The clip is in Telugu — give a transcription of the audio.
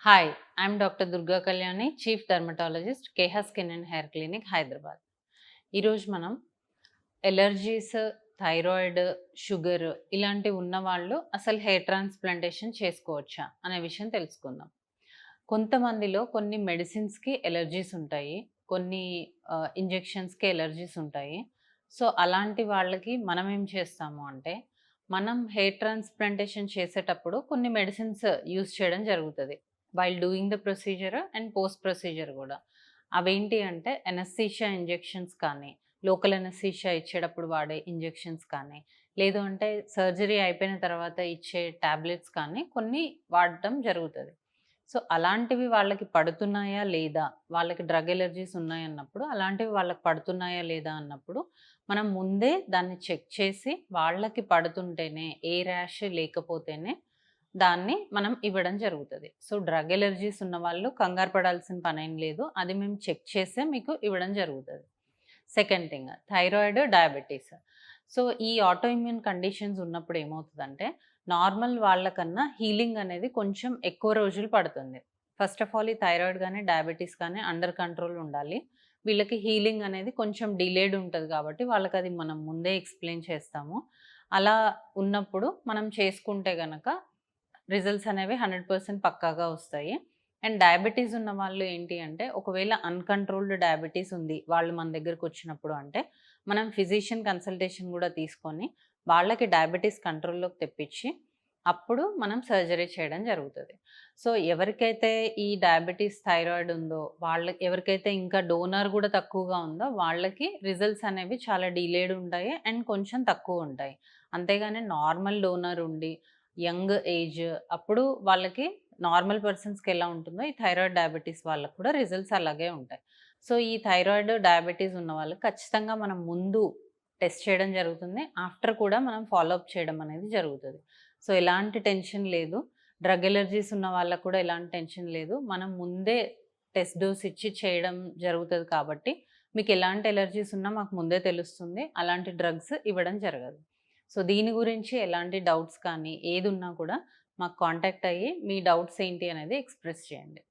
Hi, I'm doctor Durga Kalyani, chief dermatologist, Keha skin and hair clinic, Hyderabad. ఈరోజు మనం ఎలర్జీస్, థైరాయిడ్, షుగర్ ఇలాంటివి ఉన్నవాళ్ళు అసలు హెయిర్ ట్రాన్స్‌ప్లాంటేషన్ చేసుకోవచ్చా అనే విషయం తెలుసుకుందాం. కొంతమందిలో కొన్ని మెడిసిన్స్‌కి ఎలర్జీస్ ఉంటాయి. కొన్ని ఇంజెక్షన్స్‌కి ఎలర్జీస్ ఉంటాయి. సో, అలాంటి వాళ్ళకి మనం ఏం చేస్తాము అంటే, మనం హెయిర్ ట్రాన్స్‌ప్లాంటేషన్ చేసేటప్పుడు కొన్ని మెడిసిన్స్ యూజ్ చేయడం జరుగుతది. While doing the procedure and post procedure గూడా. అవేంటి అంటే ఎనస్థీషియా ఇంజెక్షన్స్ కానీ, లోకల్ ఎనస్థీషియా ఇచ్చేటప్పుడు వాడే ఇంజెక్షన్స్ కానీ, లేదు అంటే సర్జరీ అయిపోయిన తర్వాత ఇచ్చే టాబ్లెట్స్ కానీ కొన్ని వాడటం జరుగుతది. సో, అలాంటివి వాళ్ళకి పడుతున్నాయా లేదా? వాళ్ళకి డ్రగ్ ఎలర్జీస్ ఉన్నాయన్నప్పుడు, అలాంటివి వాళ్ళకి పడుతున్నాయా లేదా అన్నప్పుడు, మనం ముందే దాన్ని చెక్ చేసి వాళ్ళకి పడుతుంటేనే, ఏ ర్యాష్ లేకపోతేనే దాన్ని మనం ఇవ్వడం జరుగుతది. సో, డ్రగ్ ఎలర్జీస్ ఉన్నవాళ్ళు కంగారు పడాల్సిన పనేం లేదు. అది మేము చెక్ చేసే మీకు ఇవ్వడం జరుగుతది. Second thing thyroid, diabetes. So, ఈ ఆటో ఇమ్యూన్ కండిషన్స్ ఉన్నప్పుడు ఏమవుతదంటే, నార్మల్ వాళ్ళకన్నా హీలింగ్ అనేది కొంచెం ఎక్కువ రోజులు పడుతుంది. ఫస్ట్ ఆఫ్ ఆల్ ఈ థైరాయిడ్ గానీ, డయాబెటిస్ కానీ అండర్ కంట్రోల్ ఉండాలి. వీళ్ళకి హీలింగ్ అనేది కొంచెం డిలేడ్ ఉంటది కాబట్టి, వాళ్ళకది మనం ముందే ఎక్స్‌ప్లెయిన్ చేస్తాము. అలా ఉన్నప్పుడు మనం చేసుకుంటే గనక రిజల్ట్స్ అనేవి 100% పక్కాగా వస్తాయి. అండ్ డయాబెటీస్ ఉన్న వాళ్ళు ఏంటి అంటే, ఒకవేళ అన్‌కంట్రోల్డ్ డయాబెటీస్ ఉంది. వాళ్ళు మన దగ్గరకొచ్చినప్పుడు అంటే, మనం ఫిజిషియన్ కన్సల్టేషన్ గూడా తీసుకొని, వాళ్ళకి డయాబెటీస్ కంట్రోల్‌లోకి తెప్పించి, అప్పుడు మనం సర్జరీ చేయడం జరుగుతది. సో, ఎవరికైతే ఈ డయాబెటీస్, థైరాయిడ్ ఉందో, ఎవరికైతే ఇంకా డోనర్ గూడా తక్కువగా ఉందో, వాళ్ళకి రిజల్ట్స్ అనేవి చాలా డిలేడ్ ఉంటాయి అండ్ కొంచెం తక్కువుంటాయి. అంతేగాని నార్మల్ డోనర్ ఉండి యంగ్ ఏజ్ అప్పుడు వాళ్ళకి నార్మల్ పర్సన్స్‌కి ఎలా ఉంటుందో, ఈ థైరాయిడ్, డయాబెటిస్ వాళ్ళకి కూడా రిజల్ట్స్ అలాగే ఉంటాయి. సో, ఈ థైరాయిడ్, డయాబెటిస్ ఉన్న వాళ్ళు ఖచ్చితంగా మనం ముందు టెస్ట్ చేయడం జరుగుతుంది. ఆఫ్టర్ కూడా మనం ఫాలో అప్ చేయడం అనేది జరుగుతది. సో, ఎలాంటి టెన్షన్ లేదు. డ్రగ్ ఎలర్జీస్ ఉన్న వాళ్ళకి కూడా ఎలాంటి టెన్షన్ లేదు. మనం ముందే టెస్ట్ డోస్ ఇచ్చి చేయడం జరుగుతది కాబట్టి, మీకు ఎలాంటి ఎలర్జీస్ ఉన్నా మాకు ముందే తెలుస్తుంది. అలాంటి డ్రగ్స్ ఇవ్వడం జరగదు. సో, దీని గురించి ఎలాంటి డౌట్స్ కానీ, ఏదున్నా కూడా మాకు కాంటాక్ట్ అయ్యి మీ డౌట్స్ ఏంటి అనేది ఎక్స్‌ప్రెస్ చేయండి.